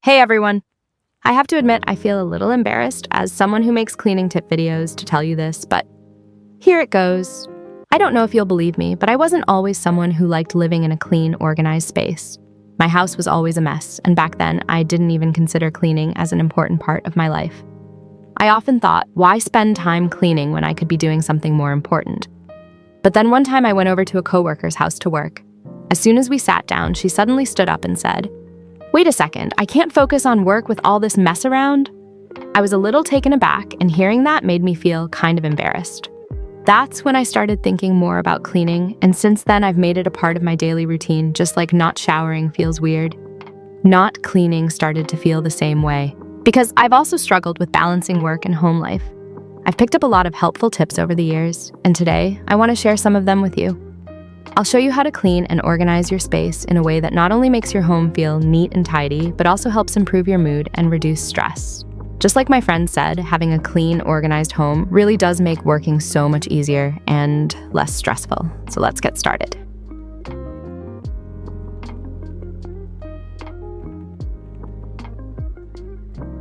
Hey everyone! I have to admit I feel a little embarrassed as someone who makes cleaning tip videos to tell you this, but here it goes. I don't know if you'll believe me, but I wasn't always someone who liked living in a clean, organized space. My house was always a mess, and back then I didn't even consider cleaning as an important part of my life. I often thought, why spend time cleaning when I could be doing something more important? But then one time I went over to a coworker's house to work. As soon as we sat down, she suddenly stood up and said, "Wait a second, I can't focus on work with all this mess around?" I was a little taken aback, and hearing that made me feel kind of embarrassed. That's when I started thinking more about cleaning, and since then I've made it a part of my daily routine, just like not showering feels weird. Not cleaning started to feel the same way, because I've also struggled with balancing work and home life. I've picked up a lot of helpful tips over the years, and today I want to share some of them with you. I'll show you how to clean and organize your space in a way that not only makes your home feel neat and tidy, but also helps improve your mood and reduce stress. Just like my friend said, having a clean, organized home really does make working so much easier and less stressful. So let's get started.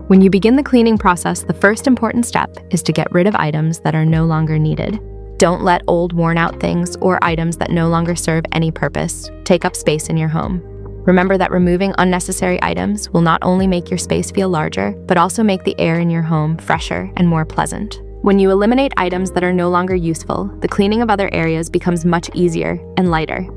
When you begin the cleaning process, the first important step is to get rid of items that are no longer needed. Don't let old, worn-out things or items that no longer serve any purpose take up space in your home. Remember that removing unnecessary items will not only make your space feel larger, but also make the air in your home fresher and more pleasant. When you eliminate items that are no longer useful, the cleaning of other areas becomes much easier and lighter.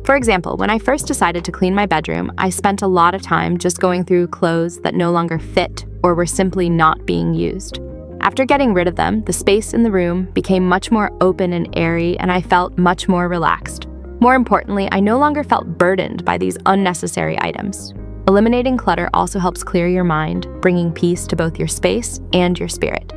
For example, when I first decided to clean my bedroom, I spent a lot of time just going through clothes that no longer fit or were simply not being used. After getting rid of them, the space in the room became much more open and airy, and I felt much more relaxed. More importantly, I no longer felt burdened by these unnecessary items. Eliminating clutter also helps clear your mind, bringing peace to both your space and your spirit.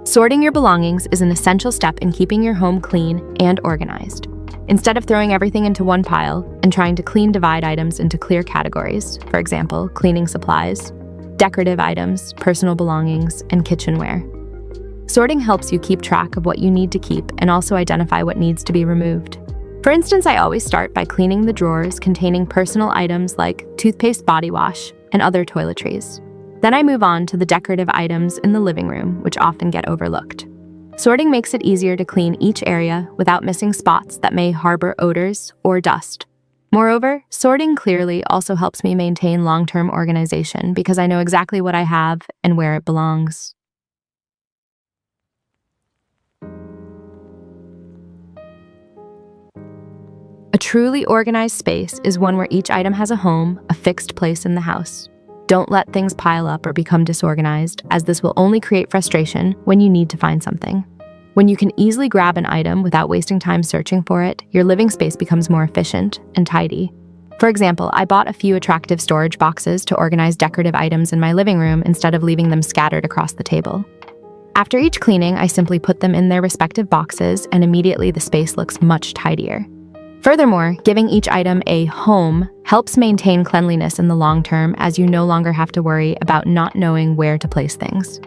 Sorting your belongings is an essential step in keeping your home clean and organized. Instead of throwing everything into one pile and trying to divide items into clear categories, for example, cleaning supplies, decorative items, personal belongings, and kitchenware. Sorting helps you keep track of what you need to keep and also identify what needs to be removed. For instance, I always start by cleaning the drawers containing personal items like toothpaste, body wash, and other toiletries. Then I move on to the decorative items in the living room, which often get overlooked. Sorting makes it easier to clean each area without missing spots that may harbor odors or dust. Moreover, sorting clearly also helps me maintain long-term organization because I know exactly what I have and where it belongs. A truly organized space is one where each item has a home, a fixed place in the house. Don't let things pile up or become disorganized, as this will only create frustration when you need to find something. When you can easily grab an item without wasting time searching for it, your living space becomes more efficient and tidy. For example, I bought a few attractive storage boxes to organize decorative items in my living room instead of leaving them scattered across the table. After each cleaning, I simply put them in their respective boxes, and immediately the space looks much tidier. Furthermore, giving each item a home helps maintain cleanliness in the long term, as you no longer have to worry about not knowing where to place things.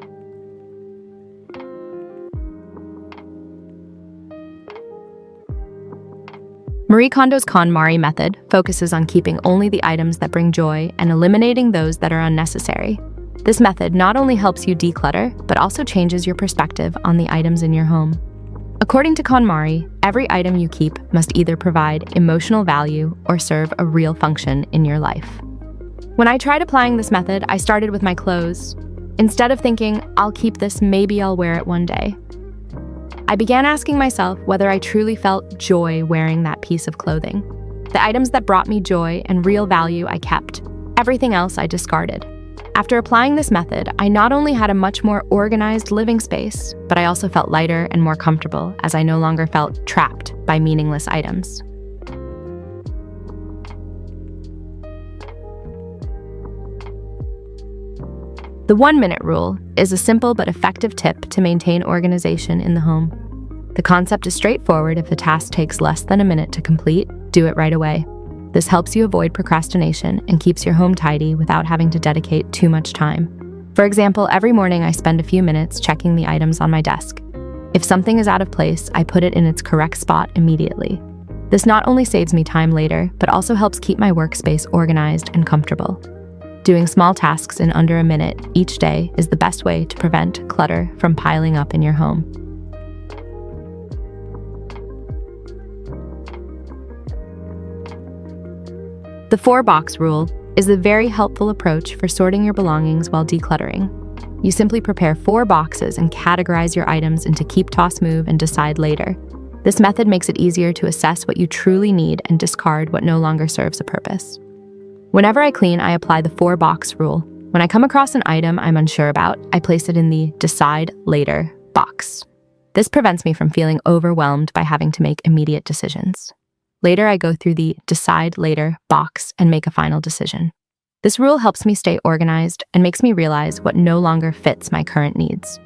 Marie Kondo's KonMari method focuses on keeping only the items that bring joy and eliminating those that are unnecessary. This method not only helps you declutter, but also changes your perspective on the items in your home. According to KonMari, every item you keep must either provide emotional value or serve a real function in your life. When I tried applying this method, I started with my clothes. Instead of thinking, I'll keep this, maybe I'll wear it one day, I began asking myself whether I truly felt joy wearing that piece of clothing. The items that brought me joy and real value I kept. Everything else I discarded. After applying this method, I not only had a much more organized living space, but I also felt lighter and more comfortable, as I no longer felt trapped by meaningless items. The 1-minute rule is a simple but effective tip to maintain organization in the home. The concept is straightforward. If the task takes less than a minute to complete, do it right away. This helps you avoid procrastination and keeps your home tidy without having to dedicate too much time. For example, every morning I spend a few minutes checking the items on my desk. If something is out of place, I put it in its correct spot immediately. This not only saves me time later, but also helps keep my workspace organized and comfortable. Doing small tasks in under a minute each day is the best way to prevent clutter from piling up in your home. The 4-box rule is a very helpful approach for sorting your belongings while decluttering. You simply prepare 4 boxes and categorize your items into keep, toss, move, and decide later. This method makes it easier to assess what you truly need and discard what no longer serves a purpose. Whenever I clean, I apply the 4-box rule. When I come across an item I'm unsure about, I place it in the decide later box. This prevents me from feeling overwhelmed by having to make immediate decisions. Later, I go through the decide later box and make a final decision. This rule helps me stay organized and makes me realize what no longer fits my current needs.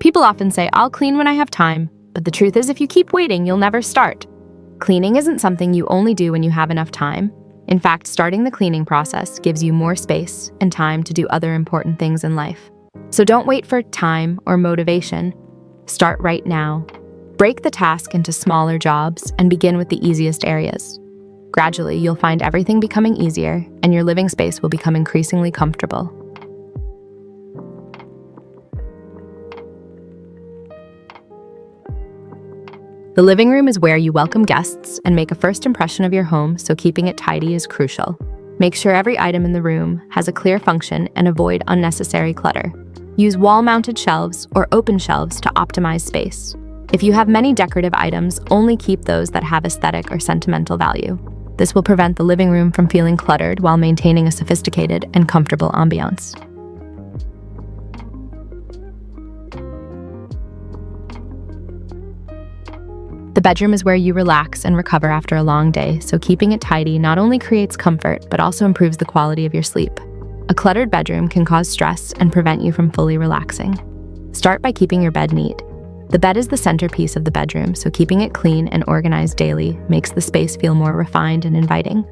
People often say, "I'll clean when I have time," but the truth is if you keep waiting, you'll never start. Cleaning isn't something you only do when you have enough time. In fact, starting the cleaning process gives you more space and time to do other important things in life. So don't wait for time or motivation. Start right now. Break the task into smaller jobs and begin with the easiest areas. Gradually, you'll find everything becoming easier and your living space will become increasingly comfortable. The living room is where you welcome guests and make a first impression of your home, so keeping it tidy is crucial. Make sure every item in the room has a clear function and avoid unnecessary clutter. Use wall-mounted shelves or open shelves to optimize space. If you have many decorative items, only keep those that have aesthetic or sentimental value. This will prevent the living room from feeling cluttered while maintaining a sophisticated and comfortable ambiance. The bedroom is where you relax and recover after a long day, so keeping it tidy not only creates comfort, but also improves the quality of your sleep. A cluttered bedroom can cause stress and prevent you from fully relaxing. Start by keeping your bed neat. The bed is the centerpiece of the bedroom, so keeping it clean and organized daily makes the space feel more refined and inviting.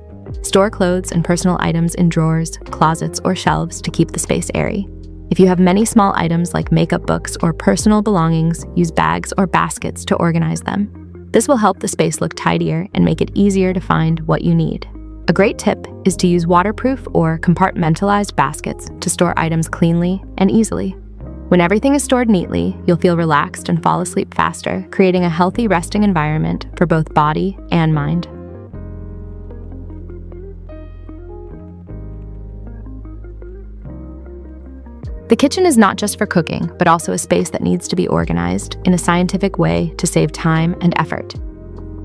Store clothes and personal items in drawers, closets, or shelves to keep the space airy. If you have many small items like makeup books or personal belongings, use bags or baskets to organize them. This will help the space look tidier and make it easier to find what you need. A great tip is to use waterproof or compartmentalized baskets to store items cleanly and easily. When everything is stored neatly, you'll feel relaxed and fall asleep faster, creating a healthy resting environment for both body and mind. The kitchen is not just for cooking, but also a space that needs to be organized in a scientific way to save time and effort.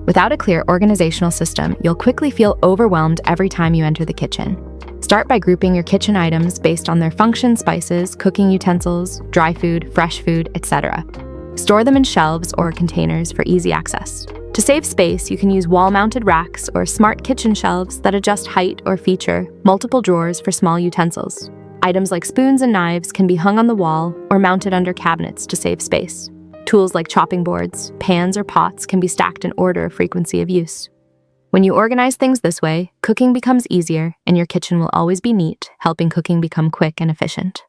Without a clear organizational system, you'll quickly feel overwhelmed every time you enter the kitchen. Start by grouping your kitchen items based on their function: spices, cooking utensils, dry food, fresh food, etc. Store them in shelves or containers for easy access. To save space, you can use wall-mounted racks or smart kitchen shelves that adjust height or feature multiple drawers for small utensils. Items like spoons and knives can be hung on the wall or mounted under cabinets to save space. Tools like chopping boards, pans, or pots can be stacked in order of frequency of use. When you organize things this way, cooking becomes easier and your kitchen will always be neat, helping cooking become quick and efficient.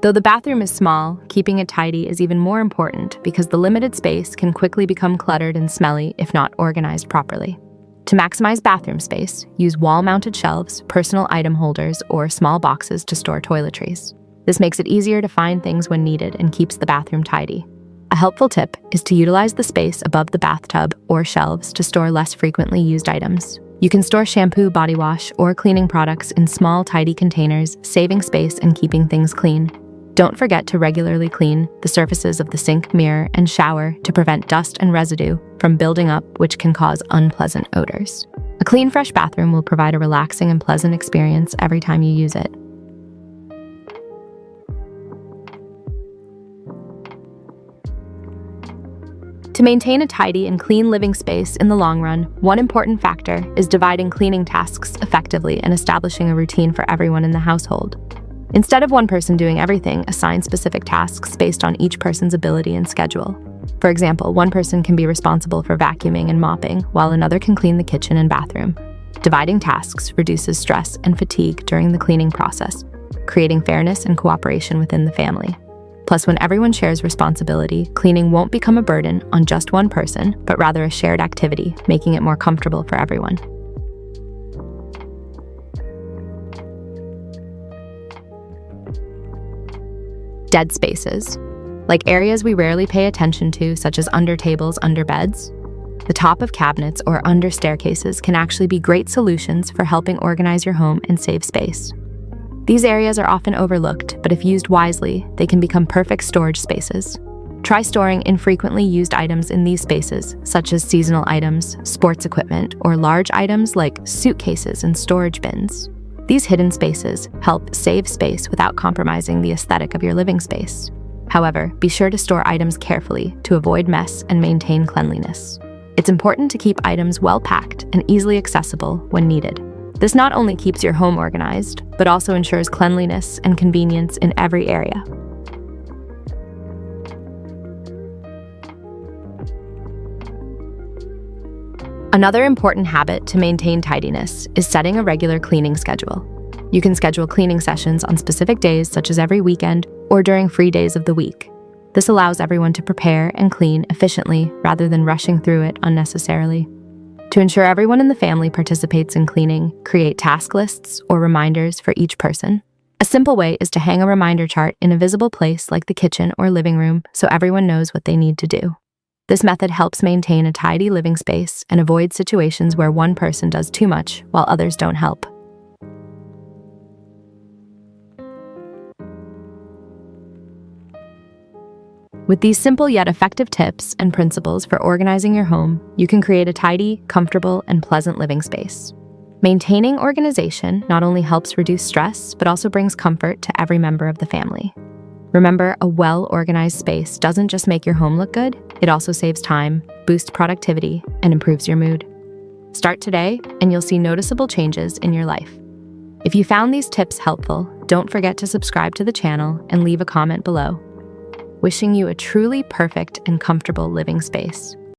Though the bathroom is small, keeping it tidy is even more important because the limited space can quickly become cluttered and smelly if not organized properly. To maximize bathroom space, use wall-mounted shelves, personal item holders, or small boxes to store toiletries. This makes it easier to find things when needed and keeps the bathroom tidy. A helpful tip is to utilize the space above the bathtub or shelves to store less frequently used items. You can store shampoo, body wash, or cleaning products in small, tidy containers, saving space and keeping things clean. Don't forget to regularly clean the surfaces of the sink, mirror, and shower to prevent dust and residue from building up, which can cause unpleasant odors. A clean, fresh bathroom will provide a relaxing and pleasant experience every time you use it. To maintain a tidy and clean living space in the long run, one important factor is dividing cleaning tasks effectively and establishing a routine for everyone in the household. Instead of one person doing everything, assign specific tasks based on each person's ability and schedule. For example, one person can be responsible for vacuuming and mopping, while another can clean the kitchen and bathroom. Dividing tasks reduces stress and fatigue during the cleaning process, creating fairness and cooperation within the family. Plus, when everyone shares responsibility, cleaning won't become a burden on just one person, but rather a shared activity, making it more comfortable for everyone. Dead spaces, like areas we rarely pay attention to, such as under tables, under beds, the top of cabinets, or under staircases, can actually be great solutions for helping organize your home and save space. These areas are often overlooked, but if used wisely, they can become perfect storage spaces. Try storing infrequently used items in these spaces, such as seasonal items, sports equipment, or large items like suitcases and storage bins. These hidden spaces help save space without compromising the aesthetic of your living space. However, be sure to store items carefully to avoid mess and maintain cleanliness. It's important to keep items well packed and easily accessible when needed. This not only keeps your home organized, but also ensures cleanliness and convenience in every area. Another important habit to maintain tidiness is setting a regular cleaning schedule. You can schedule cleaning sessions on specific days, such as every weekend or during free days of the week. This allows everyone to prepare and clean efficiently rather than rushing through it unnecessarily. To ensure everyone in the family participates in cleaning, create task lists or reminders for each person. A simple way is to hang a reminder chart in a visible place like the kitchen or living room so everyone knows what they need to do. This method helps maintain a tidy living space and avoids situations where one person does too much while others don't help. With these simple yet effective tips and principles for organizing your home, you can create a tidy, comfortable, and pleasant living space. Maintaining organization not only helps reduce stress, but also brings comfort to every member of the family. Remember, a well-organized space doesn't just make your home look good, it also saves time, boosts productivity, and improves your mood. Start today, and you'll see noticeable changes in your life. If you found these tips helpful, don't forget to subscribe to the channel and leave a comment below. Wishing you a truly perfect and comfortable living space.